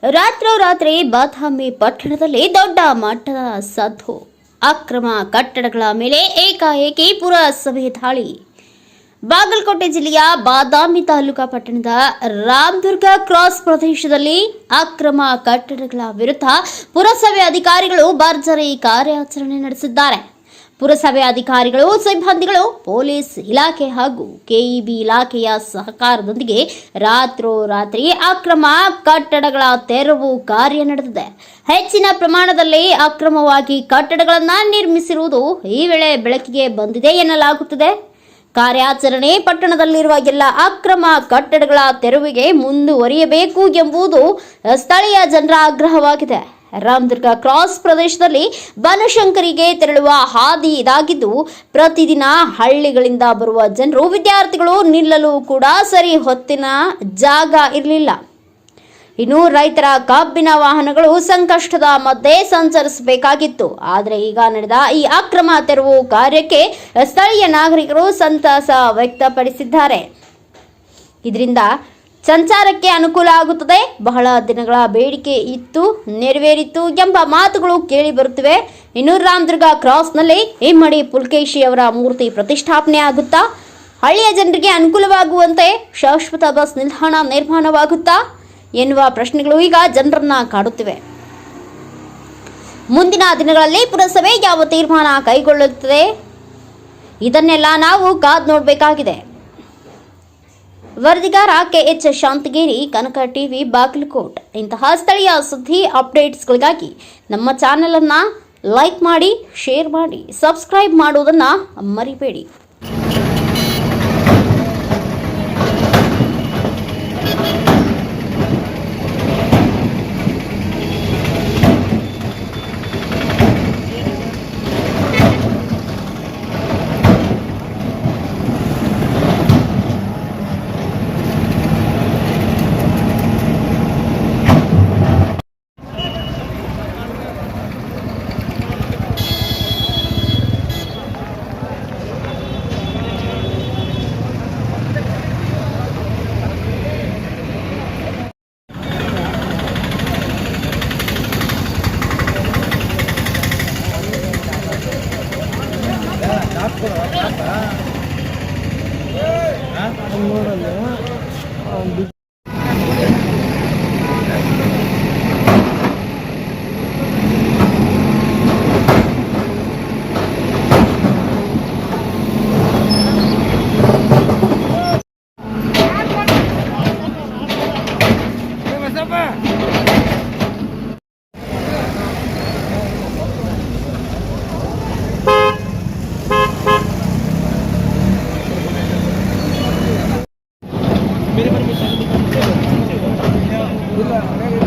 ರಾತ್ರೋರಾತ್ರಿ ಬಾದಾಮಿ ಪಟ್ಟಣದಲ್ಲಿ ದೊಡ್ಡ ಮಟ್ಟದ ಸದ್ದು. ಅಕ್ರಮ ಕಟ್ಟಡಗಳ ಮೇಲೆ ಏಕಾಏಕಿ ಪುರಸಭೆ ದಾಳಿ. ಬಾಗಲಕೋಟೆ ಜಿಲ್ಲೆಯ ಬಾದಾಮಿ ತಾಲೂಕಾ ಪಟ್ಟಣದ ರಾಮದುರ್ಗ ಕ್ರಾಸ್ ಪ್ರದೇಶದಲ್ಲಿ ಅಕ್ರಮ ಕಟ್ಟಡಗಳ ವಿರುದ್ಧ ಪುರಸಭೆ ಅಧಿಕಾರಿಗಳು ಭರ್ಜರಿ ಕಾರ್ಯಾಚರಣೆ ನಡೆಸಿದ್ದಾರೆ. ಪುರಸಭೆ ಅಧಿಕಾರಿಗಳು, ಸಿಬ್ಬಂದಿಗಳು, ಪೊಲೀಸ್ ಇಲಾಖೆ ಹಾಗೂ ಕೆಇಬಿ ಇಲಾಖೆಯ ಸಹಕಾರದೊಂದಿಗೆ ರಾತ್ರೋರಾತ್ರಿ ಅಕ್ರಮ ಕಟ್ಟಡಗಳ ತೆರವು ಕಾರ್ಯ ನಡೆದಿದೆ. ಹೆಚ್ಚಿನ ಪ್ರಮಾಣದಲ್ಲಿ ಅಕ್ರಮವಾಗಿ ಕಟ್ಟಡಗಳನ್ನು ನಿರ್ಮಿಸಿರುವುದು ಈ ವೇಳೆ ಬೆಳಕಿಗೆ ಬಂದಿದೆ ಎನ್ನಲಾಗುತ್ತದೆ. ಕಾರ್ಯಾಚರಣೆ ಪಟ್ಟಣದಲ್ಲಿರುವ ಎಲ್ಲ ಅಕ್ರಮ ಕಟ್ಟಡಗಳ ತೆರವಿಗೆ ಮುಂದುವರಿಯಬೇಕು ಎಂಬುದು ಸ್ಥಳೀಯ ಜನರ ಆಗ್ರಹವಾಗಿದೆ. ರಾಮದುರ್ಗ ಕ್ರಾಸ್ ಪ್ರದೇಶದಲ್ಲಿ ಬನಶಂಕರಿಗೆ ತೆರಳುವ ಹಾದಿ ಇದಾಗಿದ್ದು, ಪ್ರತಿದಿನ ಹಳ್ಳಿಗಳಿಂದ ಬರುವ ಜನರು, ವಿದ್ಯಾರ್ಥಿಗಳು ನಿಲ್ಲಲು ಕೂಡ ಸರಿ ಹೊತ್ತಿನ ಜಾಗ ಇರಲಿಲ್ಲ. ಇನ್ನು ರೈತರ ಕಬ್ಬಿನ ವಾಹನಗಳು ಸಂಕಷ್ಟದ ಮಧ್ಯೆ ಸಂಚರಿಸಬೇಕಾಗಿತ್ತು. ಆದರೆ ಈಗ ನಡೆದ ಈ ಅಕ್ರಮ ತೆರವು ಕಾರ್ಯಕ್ಕೆ ಸ್ಥಳೀಯ ನಾಗರಿಕರು ಸಂತಸ ವ್ಯಕ್ತಪಡಿಸಿದ್ದಾರೆ. ಇದರಿಂದ ಸಂಚಾರಕ್ಕೆ ಅನುಕೂಲ ಆಗುತ್ತದೆ. ಬಹಳ ದಿನಗಳ ಬೇಡಿಕೆ ಇತ್ತು, ನೆರವೇರಿತು ಎಂಬ ಮಾತುಗಳು ಕೇಳಿ ಬರುತ್ತಿವೆ. ಇನ್ನು ರಾಮದುರ್ಗ ಕ್ರಾಸ್ನಲ್ಲಿ ಇಮ್ಮಡಿ ಪುಲಕೇಶಿ ಅವರ ಮೂರ್ತಿ ಪ್ರತಿಷ್ಠಾಪನೆ ಆಗುತ್ತಾ? ಹಳ್ಳಿಯ ಜನರಿಗೆ ಅನುಕೂಲವಾಗುವಂತೆ ಶಾಶ್ವತ ಬಸ್ ನಿಲ್ದಾಣ ನಿರ್ಮಾಣವಾಗುತ್ತಾ ಎನ್ನುವ ಪ್ರಶ್ನೆಗಳು ಈಗ ಜನರನ್ನ ಕಾಡುತ್ತಿವೆ. ಮುಂದಿನ ದಿನಗಳಲ್ಲಿ ಪುರಸಭೆ ಯಾವ ತೀರ್ಮಾನ ಕೈಗೊಳ್ಳುತ್ತದೆ, ಇದನ್ನೆಲ್ಲ ನಾವು ಕಾದು ನೋಡಬೇಕಾಗಿದೆ. ವರದಿಗಾರ ಕೆಎಚ್ ಶಾಂತಗಿರಿ, ಕನಕ ಟಿವಿ, ಬಾಗಲಕೋಟ್. ಇಂತಹ ಸ್ಥಳೀಯ ಸುದ್ದಿ ಅಪ್ಡೇಟ್ಸ್ಗಳಿಗಾಗಿ ನಮ್ಮ ಚಾನೆಲ್ ಅನ್ನು ಲೈಕ್ ಮಾಡಿ, ಶೇರ್ ಮಾಡಿ, ಸಬ್ಸ್ಕ್ರೈಬ್ ಮಾಡುವುದನ್ನು ಮರಿಬೇಡಿ. मेरे मन में